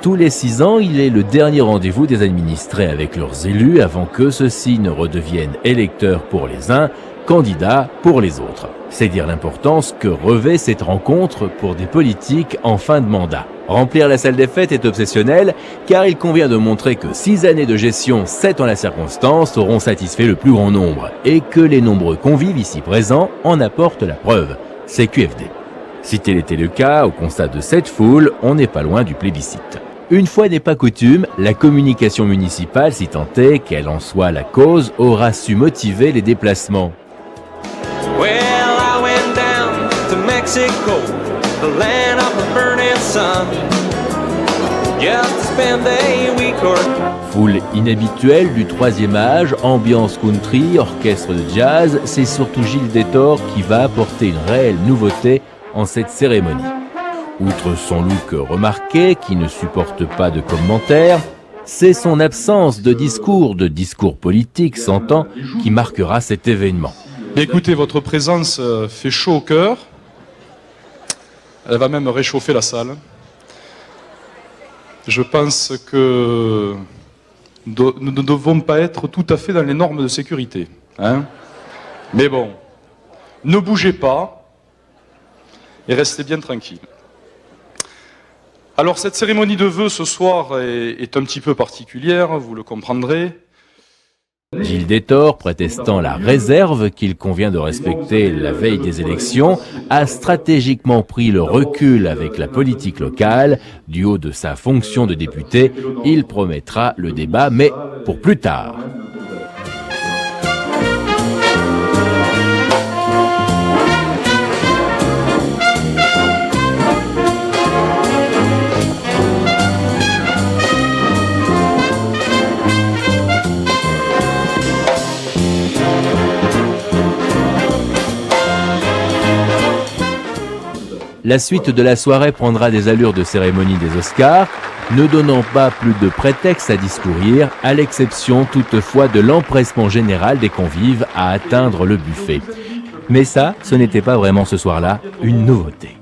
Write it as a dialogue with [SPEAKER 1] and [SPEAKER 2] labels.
[SPEAKER 1] Tous les 6 ans, il est le dernier rendez-vous des administrés avec leurs élus avant que ceux-ci ne redeviennent électeurs pour les uns, candidats pour les autres. C'est dire l'importance que revêt cette rencontre pour des politiques en fin de mandat. Remplir la salle des fêtes est obsessionnel car il convient de montrer que 6 années de gestion, 7 en la circonstance, auront satisfait le plus grand nombre et que les nombreux convives ici présents en apportent la preuve. C'est QFD. Si tel était le cas, au constat de cette foule, on n'est pas loin du plébiscite. Une fois n'est pas coutume, la communication municipale, si tant est qu'elle en soit la cause, aura su motiver les déplacements.
[SPEAKER 2] Well, I went down to Mexico, the land of the burning sun, just to spend a week or...
[SPEAKER 1] Foule inhabituelle du 3e âge, ambiance country, orchestre de jazz, c'est surtout Gilles Détor qui va apporter une réelle nouveauté en cette cérémonie. Outre son look remarqué, qui ne supporte pas de commentaires, c'est son absence de discours politique, s'entend, qui marquera cet événement.
[SPEAKER 3] Écoutez, votre présence fait chaud au cœur. Elle va même réchauffer la salle. Je pense que nous ne devons pas être tout à fait dans les normes de sécurité. Mais bon, ne bougez pas et restez bien tranquille. Alors cette cérémonie de vœux ce soir est un petit peu particulière, vous le comprendrez.
[SPEAKER 1] Gilles Détor, prétestant la réserve qu'il convient de respecter la veille des élections, a stratégiquement pris le recul avec la politique locale. Du haut de sa fonction de député, il promettra le débat, mais pour plus tard. La suite de la soirée prendra des allures de cérémonie des Oscars, ne donnant pas plus de prétexte à discourir, à l'exception toutefois de l'empressement général des convives à atteindre le buffet. Mais ça, ce n'était pas vraiment ce soir-là une nouveauté.